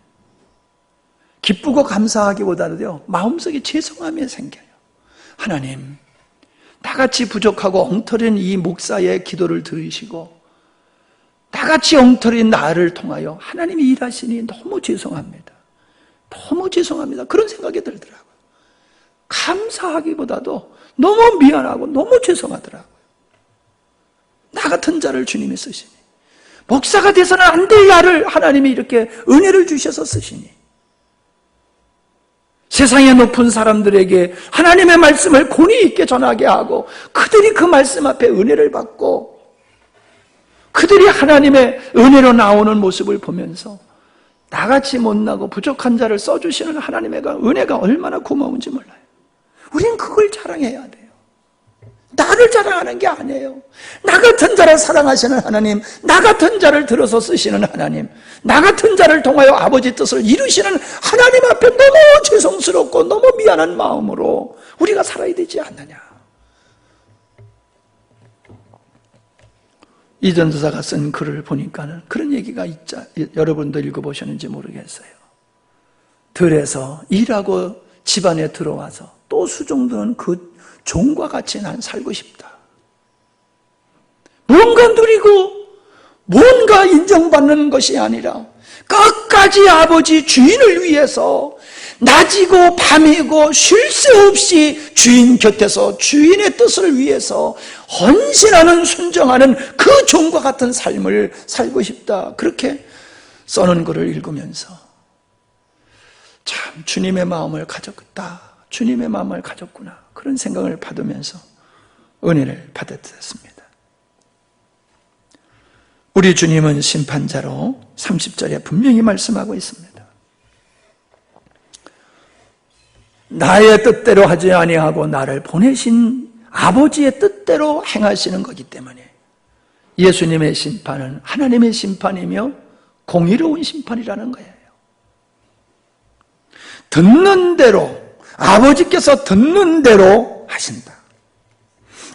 기쁘고 감사하기보다도요 마음속에 죄송함이 생겨요. 하나님, 나같이 부족하고 엉터리인 이 목사의 기도를 들으시고 나같이 엉터리인 나를 통하여 하나님이 일하시니 너무 죄송합니다. 너무 죄송합니다. 그런 생각이 들더라고요. 감사하기보다도 너무 미안하고 너무 죄송하더라고요. 나 같은 자를 주님이 쓰시니 목사가 돼서는 안 될 나를 하나님이 이렇게 은혜를 주셔서 쓰시니 세상의 높은 사람들에게 하나님의 말씀을 권위 있게 전하게 하고 그들이 그 말씀 앞에 은혜를 받고 그들이 하나님의 은혜로 나오는 모습을 보면서 나같이 못나고 부족한 자를 써주시는 하나님의 은혜가 얼마나 고마운지 몰라요. 우린 그걸 자랑해야 돼요. 나를 자랑하는 게 아니에요. 나 같은 자를 사랑하시는 하나님, 나 같은 자를 들어서 쓰시는 하나님, 나 같은 자를 통하여 아버지 뜻을 이루시는 하나님 앞에 너무 죄송스럽고 너무 미안한 마음으로 우리가 살아야 되지 않느냐. 이 전도사가 쓴 글을 보니까는 그런 얘기가 있자. 여러분도 읽어보셨는지 모르겠어요. 들에서 일하고 집안에 들어와서 또 수종드는 그 종과 같이 난 살고 싶다. 뭔가 누리고 뭔가 인정받는 것이 아니라 끝까지 아버지 주인을 위해서 낮이고 밤이고 쉴 새 없이 주인 곁에서 주인의 뜻을 위해서 헌신하는 순종하는 그 종과 같은 삶을 살고 싶다. 그렇게 써놓은 글을 읽으면서 참 주님의 마음을 가졌다. 주님의 마음을 가졌구나. 그런 생각을 받으면서 은혜를 받았습니다. 우리 주님은 심판자로 30절에 분명히 말씀하고 있습니다. 나의 뜻대로 하지 아니하고 나를 보내신 아버지의 뜻대로 행하시는 거기 때문에 예수님의 심판은 하나님의 심판이며 공의로운 심판이라는 거예요. 듣는 대로 아버지께서 듣는 대로 하신다.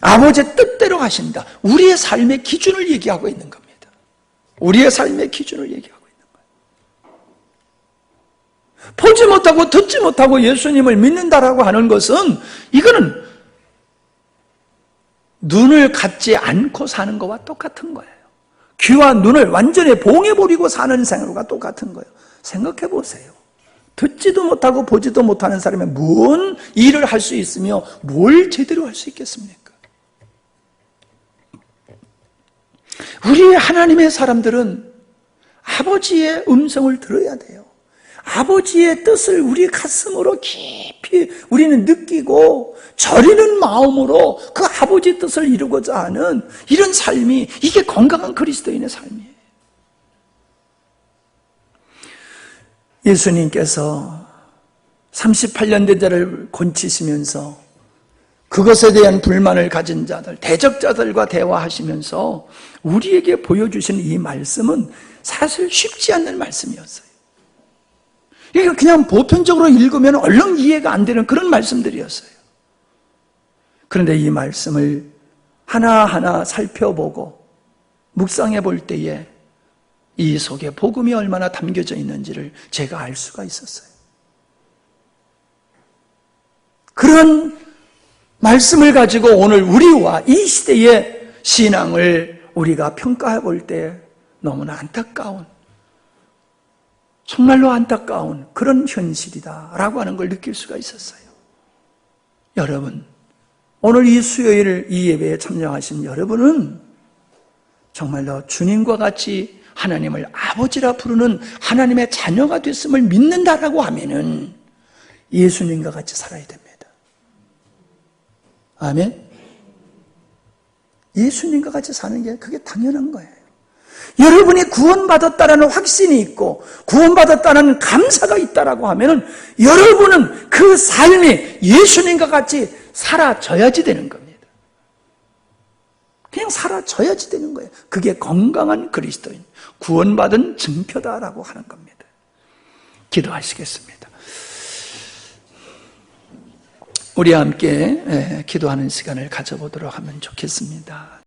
아버지의 뜻대로 하신다. 우리의 삶의 기준을 얘기하고 있는 겁니다. 우리의 삶의 기준을 얘기하고 있는 거예요. 보지 못하고 듣지 못하고 예수님을 믿는다라고 하는 것은 이거는 눈을 갖지 않고 사는 것과 똑같은 거예요. 귀와 눈을 완전히 봉해버리고 사는 생활과 똑같은 거예요. 생각해 보세요. 듣지도 못하고 보지도 못하는 사람이 뭔 일을 할 수 있으며 뭘 제대로 할 수 있겠습니까? 우리 하나님의 사람들은 아버지의 음성을 들어야 돼요. 아버지의 뜻을 우리 가슴으로 깊이 우리는 느끼고 저리는 마음으로 그 아버지의 뜻을 이루고자 하는 이런 삶이 이게 건강한 그리스도인의 삶이에요. 예수님께서 38년 된 자를 곤치시면서 그것에 대한 불만을 가진 자들, 대적자들과 대화하시면서 우리에게 보여주신 이 말씀은 사실 쉽지 않는 말씀이었어요. 이게 그냥 보편적으로 읽으면 얼른 이해가 안 되는 그런 말씀들이었어요. 그런데 이 말씀을 하나하나 살펴보고 묵상해 볼 때에 이 속에 복음이 얼마나 담겨져 있는지를 제가 알 수가 있었어요. 그런 말씀을 가지고 오늘 우리와 이 시대의 신앙을 우리가 평가해 볼 때 너무나 안타까운, 정말로 안타까운 그런 현실이다라고 하는 걸 느낄 수가 있었어요. 여러분, 오늘 이 수요일 이 예배에 참여하신 여러분은 정말로 주님과 같이 하나님을 아버지라 부르는 하나님의 자녀가 됐음을 믿는다라고 하면은 예수님과 같이 살아야 됩니다. 아멘? 예수님과 같이 사는 게 그게 당연한 거예요. 여러분이 구원받았다라는 확신이 있고 구원받았다는 감사가 있다라고 하면은 여러분은 그 삶이 예수님과 같이 사라져야지 되는 겁니다. 그냥 사라져야지 되는 거예요. 그게 건강한 그리스도인, 구원받은 증표다라고 하는 겁니다. 기도하시겠습니다. 우리 함께 기도하는 시간을 가져보도록 하면 좋겠습니다.